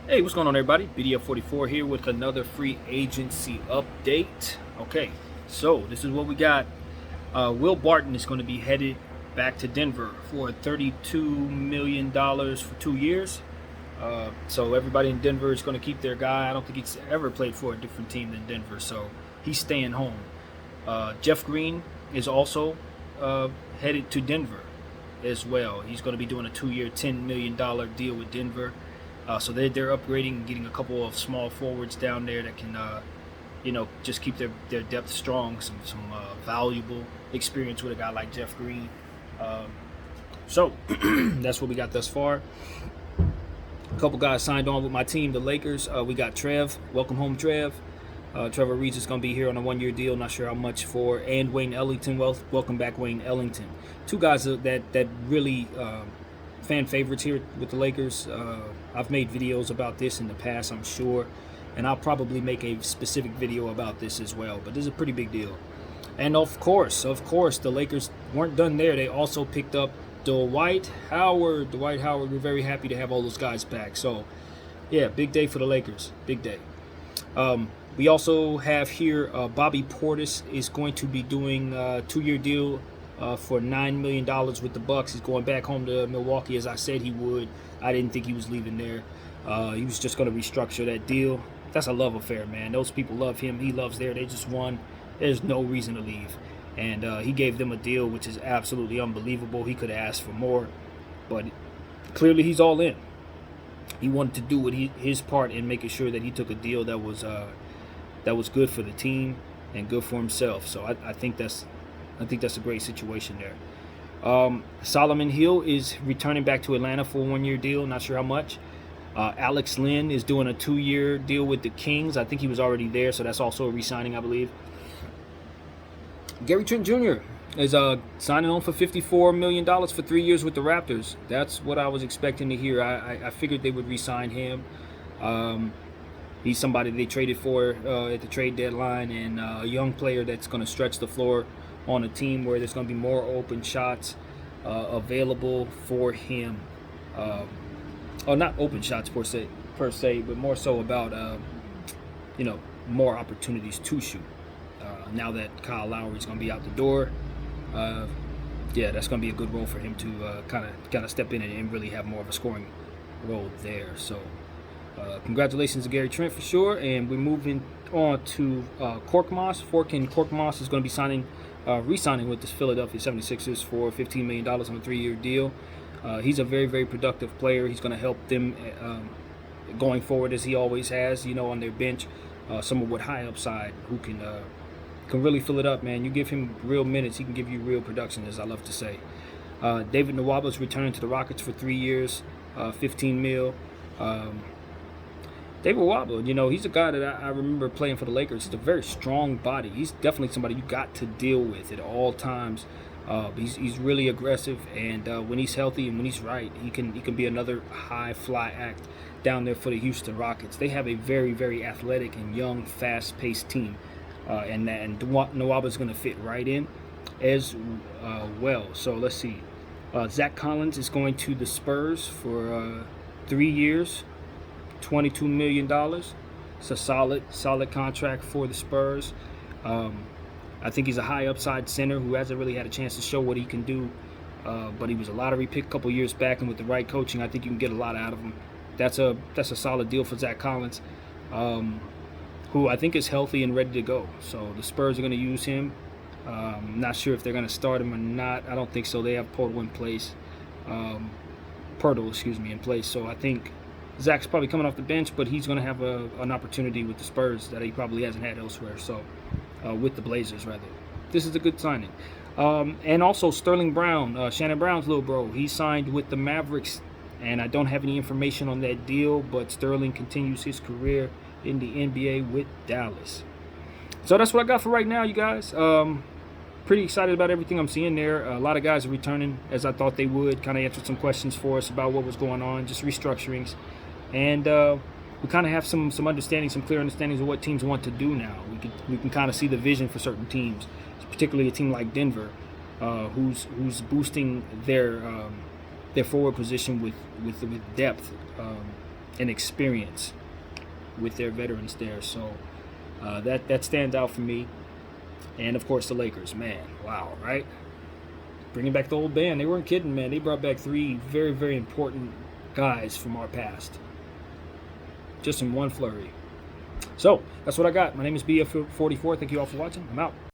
Hey, what's going on, everybody? BDF44 here with another free agency update. Okay, so this is what we got. Will Barton is going to be headed back to Denver for $32 million for 2 years. So everybody in Denver is going to keep their guy. I don't think he's ever played for a different team than Denver, so he's staying home. Jeff Green is also headed to Denver as well. He's going to be doing a 2-year, $10 million deal with Denver. So they're upgrading and getting a couple of small forwards down there that can, just keep their depth strong. Some valuable experience with a guy like Jeff Green. So that's what we got thus far. A couple guys signed on with my team, the Lakers. We got Trev. Welcome home, Trev. Trevor Reeves is going to be here on a 1-year deal. Not sure how much for. And Wayne Ellington. Welcome back, Wayne Ellington. Two guys that really fan favorites here with the Lakers. I've made videos about this in the past, I'm sure, and I'll probably make a specific video about this as well. But this is a pretty big deal. And of course, the Lakers weren't done there. They also picked up Dwight Howard. We're very happy to have all those guys back. So, yeah, big day for the Lakers. Big day. We also have here Bobby Portis is going to be doing a 2-year deal for $9 million with the Bucks. He's going back home to Milwaukee, as I said he would. I didn't think he was leaving there. He was just going to restructure that deal. That's a love affair, man. Those people love him. He loves there. They just won. There's no reason to leave. And he gave them a deal which is absolutely unbelievable. He could have asked for more, but clearly he's all in. He wanted to do his part in making sure that he took a deal that was good for the team and good for himself. So I think that's a great situation there. Solomon Hill is returning back to Atlanta for a 1-year deal. Not sure how much. Alex Lynn is doing a 2-year deal with the Kings. I think he was already there, so that's also a re-signing, I believe. Gary Trent Jr. is signing on for $54 million for 3 years with the Raptors. That's what I was expecting to hear. I figured they would re-sign him. He's somebody they traded for at the trade deadline, and a young player that's going to stretch the floor on a team where there's going to be more open shots available for him. Or not open shots per se, but more so about more opportunities to shoot. Now that Kyle Lowry is going to be out the door, that's going to be a good role for him to kind of step in and really have more of a scoring role there. So congratulations to Gary Trent for sure. And we're moving on to Korkmaz. Korkmaz is going to be re-signing with the Philadelphia 76ers for $15 million on a 3-year deal. He's a very, very productive player. He's going to help them going forward, as he always has, on their bench. Someone with high upside who can really fill it up, man. You give him real minutes, he can give you real production, as I love to say. David Nwaba is returning to the Rockets for 3 years, $15 million. David Nwaba, he's a guy that I remember playing for the Lakers. He's a very strong body. He's definitely somebody you got to deal with at all times. He's really aggressive, and when he's healthy and when he's right, he can be another high fly act down there for the Houston Rockets. They have a very, very athletic and young, fast-paced team, and Nwaba is going to fit right in as well. So let's see. Zach Collins is going to the Spurs for 3 years. $22 million. It's a solid contract for the Spurs. I think he's a high upside center who hasn't really had a chance to show what he can do. But he was a lottery pick a couple years back, and with the right coaching, I think you can get a lot out of him. That's a solid deal for Zach Collins, who I think is healthy and ready to go. So the Spurs are going to use him. I'm not sure if they're going to start him or not. I don't think so. They have Poeltl in place. In place. So I think Zach's probably coming off the bench, but he's going to have an opportunity with the Spurs that he probably hasn't had elsewhere. So, with the Blazers, rather. This is a good signing. And also Sterling Brown, Shannon Brown's little bro, he signed with the Mavericks, and I don't have any information on that deal, but Sterling continues his career in the NBA with Dallas. So that's what I got for right now, you guys. Pretty excited about everything I'm seeing there. A lot of guys are returning, as I thought they would. Kind of answered some questions for us about what was going on, just restructurings. And we kind of have some understanding, some clear understandings of what teams want to do now. We can kind of see the vision for certain teams, particularly a team like Denver, who's boosting their forward position with depth. and experience with their veterans there. So that stands out for me. And of course the Lakers, man, wow, right? Bringing back the old band. They weren't kidding, man. They brought back 3 very, very important guys from our past, just in one flurry. So that's what I got. My name is BF44. Thank you all for watching. I'm out.